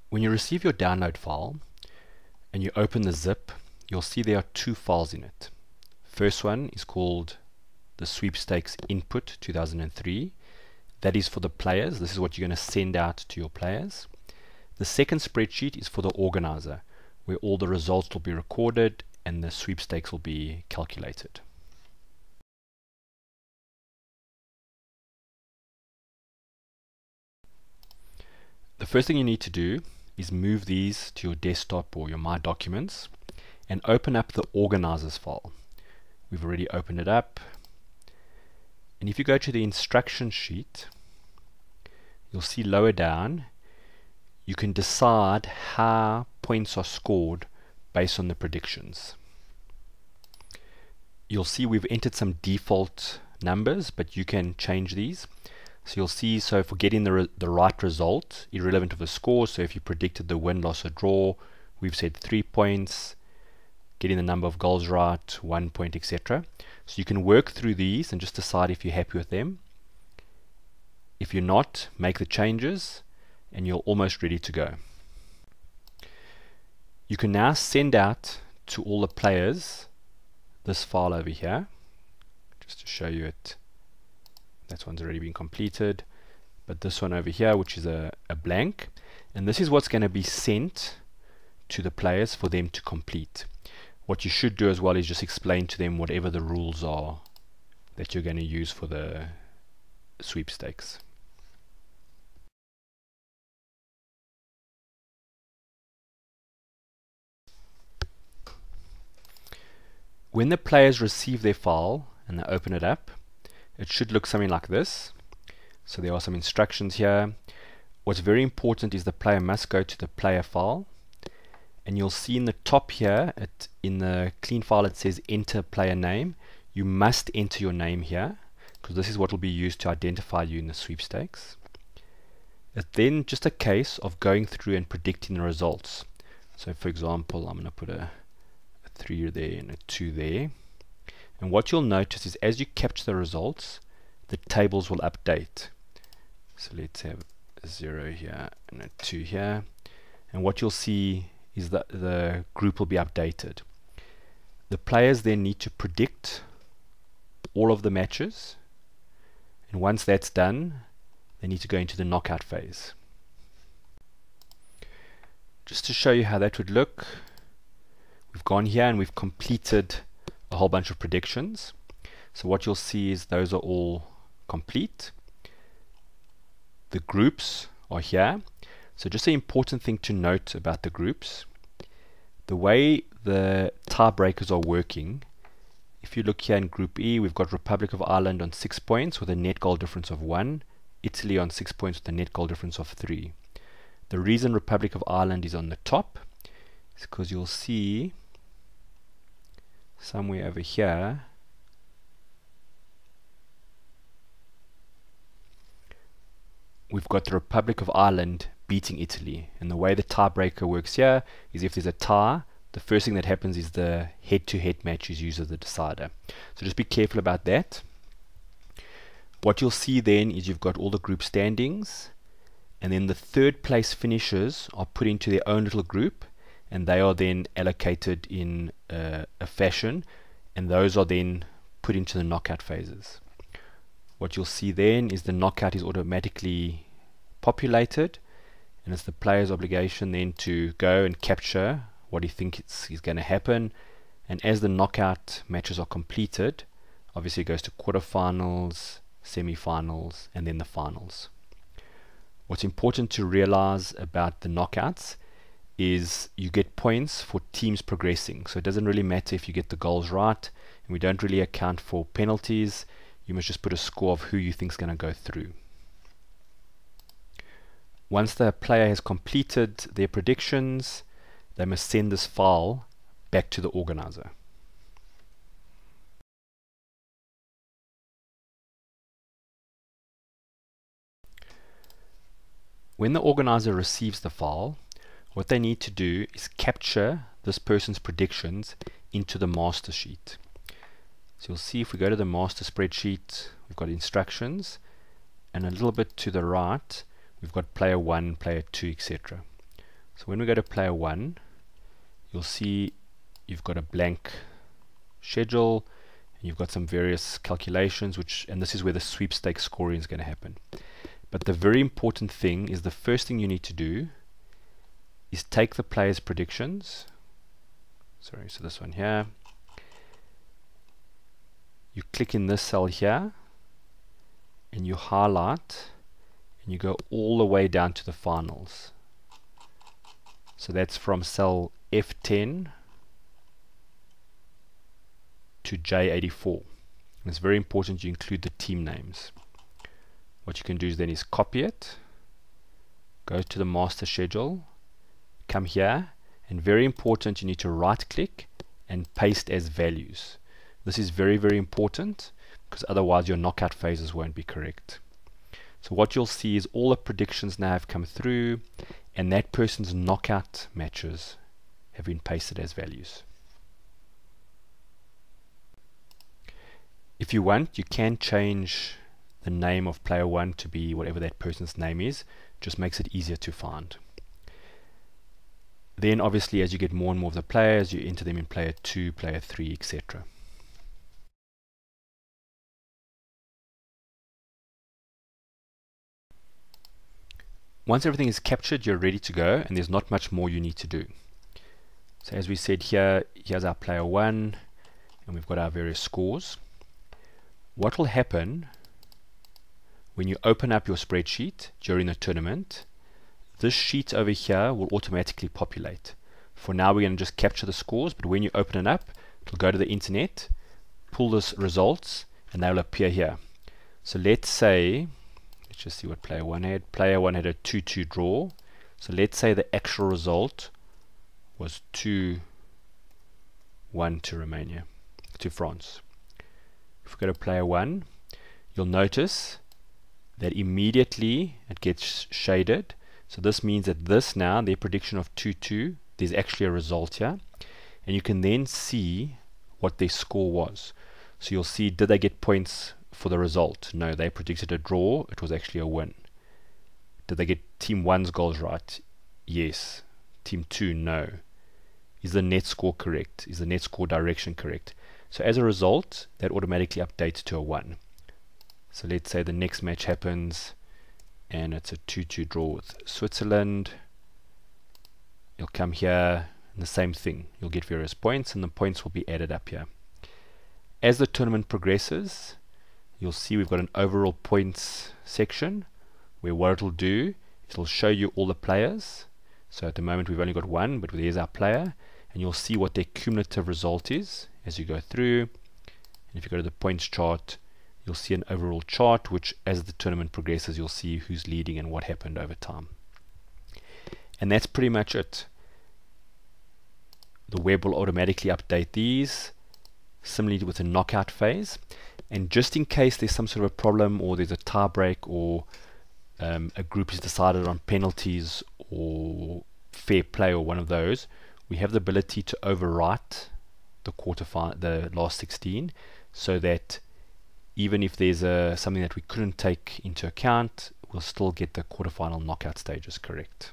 When you receive your download file and you open the zip, you'll see there are two files in it. First one is called the Sweepstakes Input 2003. That is for the players. This is what you're going to send out to your players. The second spreadsheet is for the organizer, where all the results will be recorded and the sweepstakes will be calculated. The first thing you need to do is move these to your desktop or your My Documents and open up the organizers file. We've already opened it up. And if you go to the instruction sheet, you'll see lower down, you can decide how points are scored based on the predictions. You'll see we've entered some default numbers, but you can change these. So you'll see, so for getting the right result, irrelevant of the score, so if you predicted the win, loss, or draw, we've said 3 points. Getting the number of goals right, 1 point, etc. So you can work through these and just decide if you're happy with them. If you're not, make the changes and you're almost ready to go. You can now send out to all the players this file over here, just to show you it. That one's already been completed, but this one over here, which is a blank, and this is what's going to be sent to the players for them to complete. What you should do as well is just explain to them whatever the rules are that you're going to use for the sweepstakes. When the players receive their file and they open it up, it should look something like this. So there are some instructions here. What's very important is the player must go to the player file. And you'll see in the top here, in the clean file, it says enter player name. You must enter your name here, because this is what will be used to identify you in the sweepstakes. It's then just a case of going through and predicting the results. So for example, I'm going to put a 3 there and a 2 there. And what you'll notice is as you capture the results, the tables will update. So let's have a 0 here and a 2 here. And what you'll see is that the group will be updated. The players then need to predict all of the matches, and once that's done, they need to go into the knockout phase. Just to show you how that would look, we've gone here and we've completed a whole bunch of predictions. So what you'll see is those are all complete. The groups are here. So just an important thing to note about the groups, the way the tiebreakers are working. If you look here in Group E, we've got Republic of Ireland on 6 points with a net goal difference of 1, Italy on 6 points with a net goal difference of 3. The reason Republic of Ireland is on the top is because you'll see somewhere over here we've got the Republic of Ireland beating Italy, and the way the tiebreaker works here is if there's a tie, the first thing that happens is the head-to-head match is used as the decider. So just be careful about that. What you'll see then is you've got all the group standings, and then the third place finishers are put into their own little group, and they are then allocated in a fashion, and those are then put into the knockout phases. What you'll see then is the knockout is automatically populated, and it's the player's obligation then to go and capture what he thinks is going to happen. And as the knockout matches are completed, obviously it goes to quarterfinals, semi-finals, and then the finals. What's important to realize about the knockouts is you get points for teams progressing. So it doesn't really matter if you get the goals right, and we don't really account for penalties. You must just put a score of who you think is going to go through. Once the player has completed their predictions, they must send this file back to the organizer. When the organizer receives the file, what they need to do is capture this person's predictions into the master sheet. So you'll see if we go to the master spreadsheet, we've got instructions, and a little bit to the right, we've got player 1, player 2, etc. So when we go to player 1, you'll see you've got a blank schedule, and you've got some various calculations, and this is where the sweepstakes scoring is going to happen. But the very important thing is, the first thing you need to do is take the players' predictions. Sorry, so this one here. You click in this cell here, and you highlight, and you go all the way down to the finals. So that's from cell F10 to J84. And it's very important you include the team names. What you can do then is copy it, go to the master schedule, come here, and very important, you need to right click and paste as values. This is very, very important, because otherwise your knockout phases won't be correct. So what you'll see is all the predictions now have come through, and that person's knockout matches have been pasted as values. If you want, you can change the name of player 1 to be whatever that person's name is. Just makes it easier to find. Then obviously, as you get more and more of the players, you enter them in player 2, player 3, etc. Once everything is captured, you're ready to go, and there's not much more you need to do. So as we said here, here's our player 1, and we've got our various scores. What will happen when you open up your spreadsheet during the tournament, this sheet over here will automatically populate. For now, we're going to just capture the scores, but when you open it up, it'll go to the internet, pull this results, and they will appear here. So let's say, let's just see what player 1 had. Player 1 had a 2-2 draw. So let's say the actual result was 2-1 to Romania, to France. If we go to player 1, you'll notice that immediately it gets shaded. So this means that this now, their prediction of 2-2, there's actually a result here. And you can then see what their score was. So you'll see, did they get points for the result? No, they predicted a draw. It was actually a win. Did they get team 1's goals right? Yes. Team 2, no. Is the net score correct? Is the net score direction correct? So as a result, that automatically updates to a 1. So let's say the next match happens, and it's a 2-2 draw with Switzerland. You'll come here, and the same thing. You'll get various points, and the points will be added up here. As the tournament progresses, you'll see we've got an overall points section, where what it'll do, it'll show you all the players. So at the moment we've only got 1, but there's our player, and you'll see what their cumulative result is as you go through. And if you go to the points chart, you'll see an overall chart, which as the tournament progresses, you'll see who's leading and what happened over time. And that's pretty much it. The web will automatically update these, similarly with the knockout phase. And just in case there's some sort of a problem, or there's a tie break, or a group has decided on penalties or fair play, or one of those, we have the ability to overwrite the last 16, so that even if there's something that we couldn't take into account, we'll still get the quarterfinal knockout stages correct.